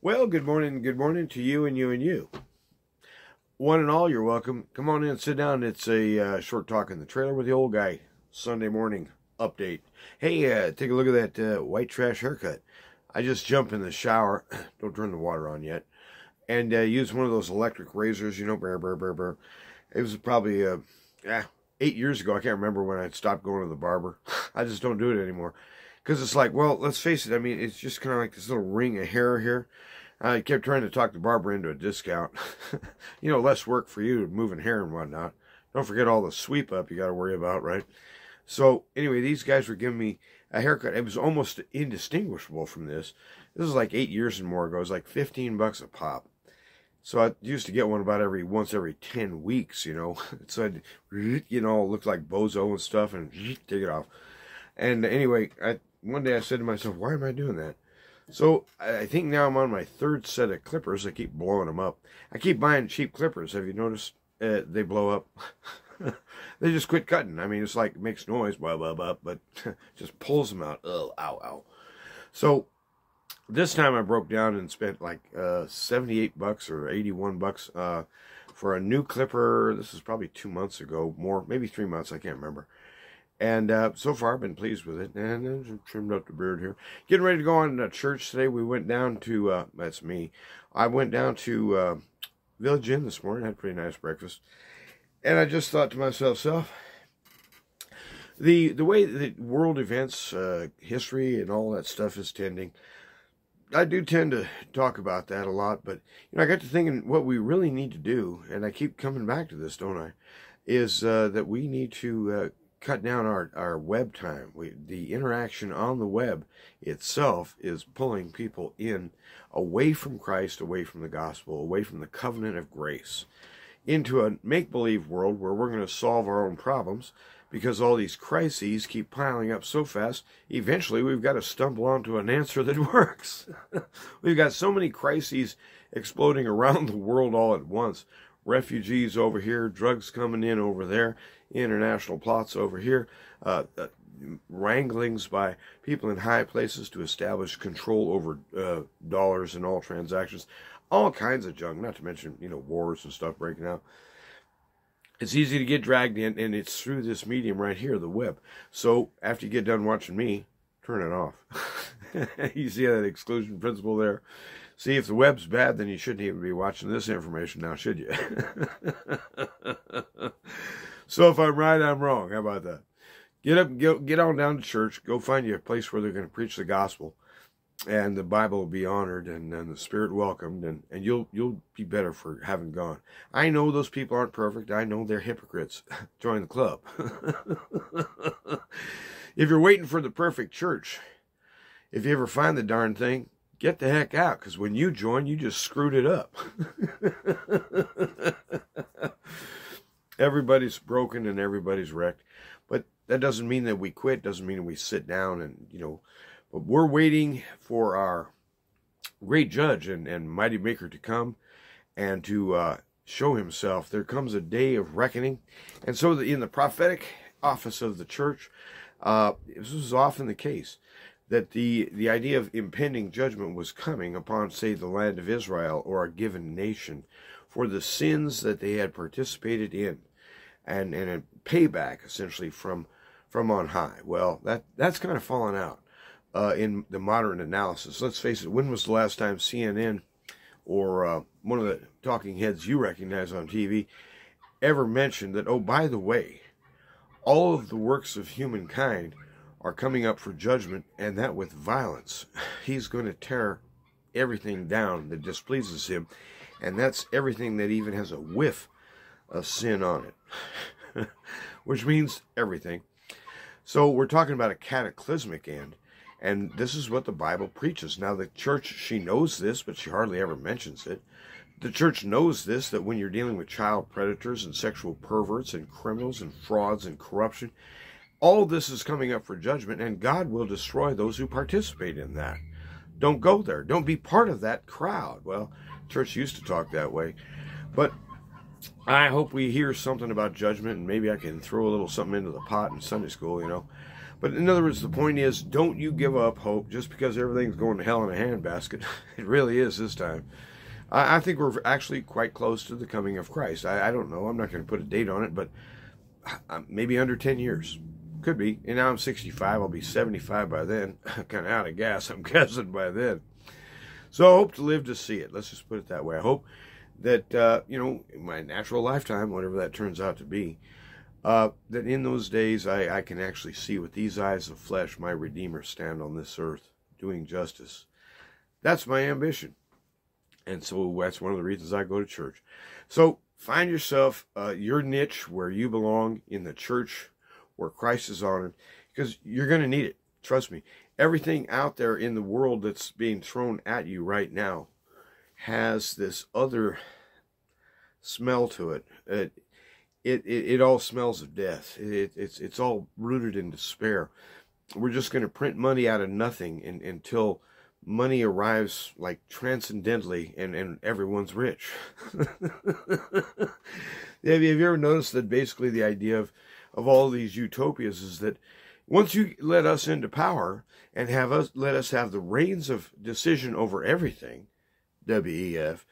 Well, good morning to you and you and you. One and all, you're welcome. Come on in, sit down. It's a short talk in the trailer with the old guy. Sunday morning update. Hey, take a look at that white trash haircut. I just jumped in the shower. Don't turn the water on yet. And used one of those electric razors, you know, brr, brr, brr, brr. It was probably 8 years ago. I can't remember when I stopped going to the barber. I just don't do it anymore. Because it's like, well, let's face it. I mean, it's just kind of like this little ring of hair here. I kept trying to talk the barber into a discount. You know, less work for you moving hair and whatnot. Don't forget all the sweep up you got to worry about, right? So, anyway, these guys were giving me a haircut. It was almost indistinguishable from this. This was like 8 years and more ago. It was like 15 bucks a pop. So I used to get one about once every 10 weeks, you know. So I'd, you know, look like bozo and stuff and take it off. And anyway, one day I said to myself, why am I doing that? So I think now I'm on my third set of clippers. I keep blowing them up. I keep buying cheap clippers. Have you noticed they blow up? They just quit cutting. I mean, it's like it makes noise, blah, blah, blah, but just pulls them out. Oh, ow, ow. So this time I broke down and spent like 78 bucks or 81 bucks for a new clipper. This is probably 2 months ago, more, maybe 3 months. I can't remember. And so far, I've been pleased with it. And I trimmed up the beard here. Getting ready to go on to church today. We went down to, that's me. I went down to Village Inn this morning. Had a pretty nice breakfast. And I just thought to myself, the way that world events, history, and all that stuff is tending, I do tend to talk about that a lot. But, you know, I got to thinking what we really need to do, and I keep coming back to this, don't I, is that we need to cut down our web time. The interaction on the web itself is pulling people in away from Christ, away from the gospel, away from the covenant of grace, into a make-believe world where we're going to solve our own problems because all these crises keep piling up so fast. Eventually, we've got to stumble onto an answer that works. We've got so many crises exploding around the world all at once. Refugees over here, drugs coming in over there, international plots over here, wranglings by people in high places to establish control over dollars and all transactions, all kinds of junk, not to mention, you know, wars and stuff breaking out. It's easy to get dragged in, and it's through this medium right here, the web. So after you get done watching me, turn it off. You see that exclusion principle there? See, if the web's bad, then you shouldn't even be watching this information now, should you? So if I'm right, I'm wrong. How about that? Get up, get on down to church. Go find you a place where they're going to preach the gospel, and the Bible will be honored, and the Spirit welcomed, and you'll be better for having gone. I know those people aren't perfect. I know they're hypocrites. Join the club. If you're waiting for the perfect church, if you ever find the darn thing, get the heck out, because when you join, you just screwed it up. Everybody's broken and everybody's wrecked. But that doesn't mean that we quit, doesn't mean that we sit down and, you know, but we're waiting for our great judge and mighty maker to come and to show himself. There comes a day of reckoning. And so in the prophetic office of the church, this was often the case, that the idea of impending judgment was coming upon, say, the land of Israel or a given nation for the sins that they had participated in, and a payback, essentially, from on high. Well, that's kind of fallen out in the modern analysis. Let's face it, when was the last time CNN or one of the talking heads you recognize on TV ever mentioned that, oh, by the way, all of the works of humankind are coming up for judgment, and that with violence. He's going to tear everything down that displeases him, and that's everything that even has a whiff of sin on it, which means everything. So we're talking about a cataclysmic end, and this is what the Bible preaches. Now, the church, she knows this, but she hardly ever mentions it. The church knows this, that when you're dealing with child predators and sexual perverts and criminals and frauds and corruption, all this is coming up for judgment, and God will destroy those who participate in that. Don't go there. Don't be part of that crowd. Well, church used to talk that way. But I hope we hear something about judgment, and maybe I can throw a little something into the pot in Sunday school, you know. But in other words, the point is, don't you give up hope just because everything's going to hell in a handbasket. It really is this time. I think we're actually quite close to the coming of Christ. I don't know. I'm not going to put a date on it, but maybe under 10 years. Could be. And now I'm 65. I'll be 75 by then. Kind of out of gas, I'm guessing, by then. So I hope to live to see it. Let's just put it that way. I hope that, in my natural lifetime, whatever that turns out to be, that in those days I can actually see with these eyes of flesh my Redeemer stand on this earth doing justice. That's my ambition. And so that's one of the reasons I go to church. So find yourself your niche where you belong in the church where Christ is honored, because you're going to need it. Trust me. Everything out there in the world that's being thrown at you right now has this other smell to it. It all smells of death. It's all rooted in despair. We're just going to print money out of nothing until money arrives like transcendently and everyone's rich. Have you ever noticed that basically the idea of all these utopias is that once you let us into power and let us have the reins of decision over everything, WEF,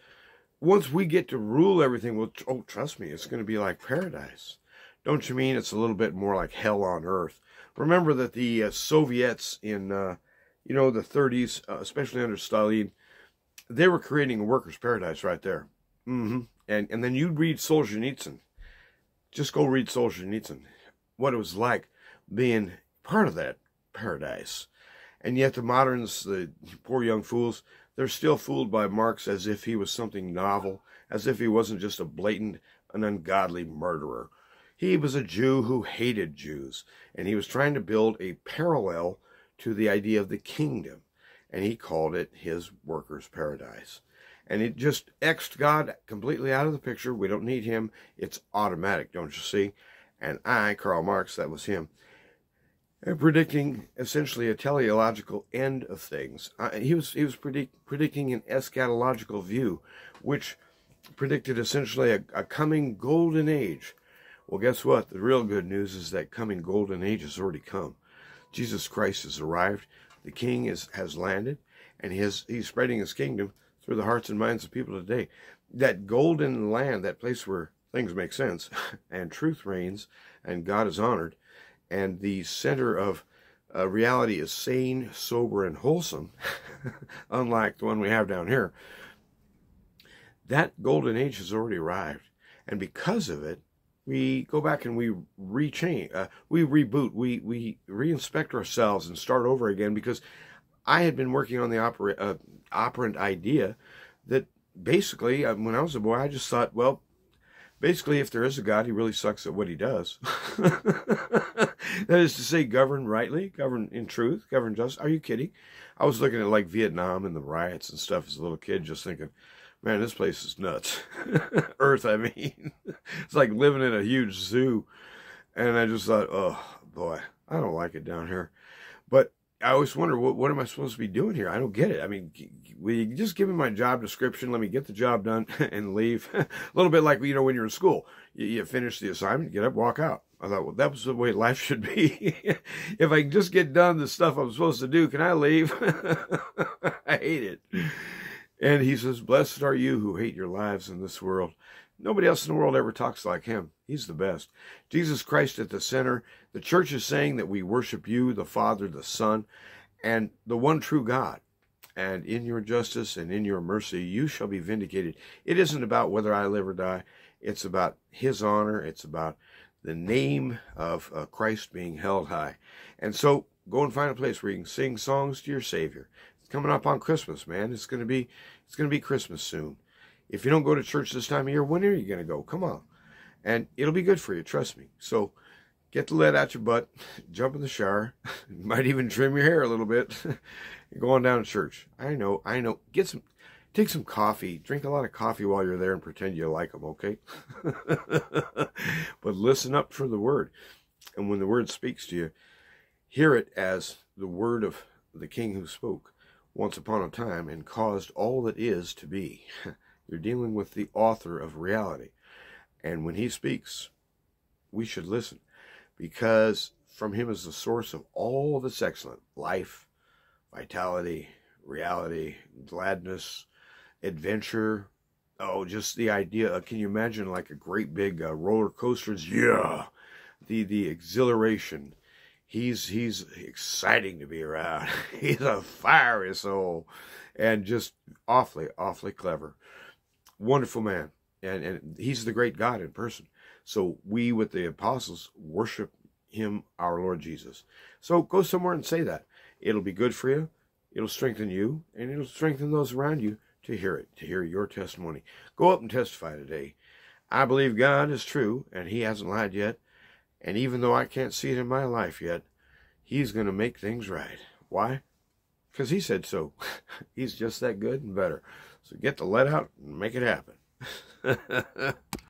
once we get to rule everything, well, oh, trust me, it's going to be like paradise. Don't you mean it's a little bit more like hell on earth? Remember that the Soviets in, the 30s, especially under Stalin, they were creating a workers' paradise right there. And then you'd read Solzhenitsyn. Just go read Solzhenitsyn. What it was like being part of that paradise. And yet the moderns, the poor young fools, they're still fooled by Marx as if he was something novel, as if he wasn't just a blatant and ungodly murderer. He was a Jew who hated Jews, and he was trying to build a parallel to the idea of the kingdom, and he called it his workers' paradise. And it just X'd God completely out of the picture. We don't need him. It's automatic, don't you see? And Karl Marx, that was him, predicting essentially a teleological end of things. He was predicting an eschatological view, which predicted essentially a coming golden age. Well, guess what? The real good news is that coming golden age has already come. Jesus Christ has arrived. The King has landed, and he's spreading his kingdom through the hearts and minds of people today. That golden land, that place where things make sense, and truth reigns, and God is honored, and the center of reality is sane, sober, and wholesome, unlike the one we have down here. That golden age has already arrived, and because of it, we go back and we we reboot, we reinspect ourselves and start over again, because I had been working on the operant idea that basically, when I was a boy, I just thought, well, basically, if there is a God, he really sucks at what he does. That is to say, govern rightly, govern in truth, govern just. Are you kidding? I was looking at like Vietnam and the riots and stuff as a little kid, just thinking, man, this place is nuts. Earth, I mean. It's like living in a huge zoo. And I just thought, oh, boy, I don't like it down here. But I always wonder, what am I supposed to be doing here? I don't get it. I mean, will you just give me my job description, let me get the job done, and leave? A little bit like, when you're in school. You finish the assignment, get up, walk out. I thought, well, that was the way life should be. If I can just get done the stuff I'm supposed to do, can I leave? I hate it. And he says, blessed are you who hate your lives in this world. Nobody else in the world ever talks like him. He's the best. Jesus Christ at the center. The church is saying that we worship you, the Father, the Son, and the one true God. And in your justice and in your mercy, you shall be vindicated. It isn't about whether I live or die. It's about his honor. It's about the name of Christ being held high. And so go and find a place where you can sing songs to your Savior. It's coming up on Christmas, man. It's going to be Christmas soon. If you don't go to church this time of year, when are you going to go? Come on. And it'll be good for you, trust me. So get the lead out your butt, jump in the shower, you might even trim your hair a little bit, and go on down to church. I know. Take some coffee, drink a lot of coffee while you're there and pretend you like them, okay? But listen up for the word. And when the word speaks to you, hear it as the word of the King who spoke once upon a time and caused all that is to be. You're dealing with the author of reality. And when he speaks, we should listen. Because from him is the source of all that's excellent. Life, vitality, reality, gladness, adventure. Oh, just the idea. Can you imagine like a great big roller coasters? Yeah. The exhilaration. He's exciting to be around. He's a fiery soul. And just awfully, awfully clever. Wonderful man. And he's the great God in person. So we, with the apostles, worship him, our Lord Jesus. So go somewhere and say that. It'll be good for you. It'll strengthen you. And it'll strengthen those around you to hear it, to hear your testimony. Go up and testify today. I believe God is true, and he hasn't lied yet. And even though I can't see it in my life yet, he's going to make things right. Why? Because he said so. He's just that good and better. So get the let out and make it happen.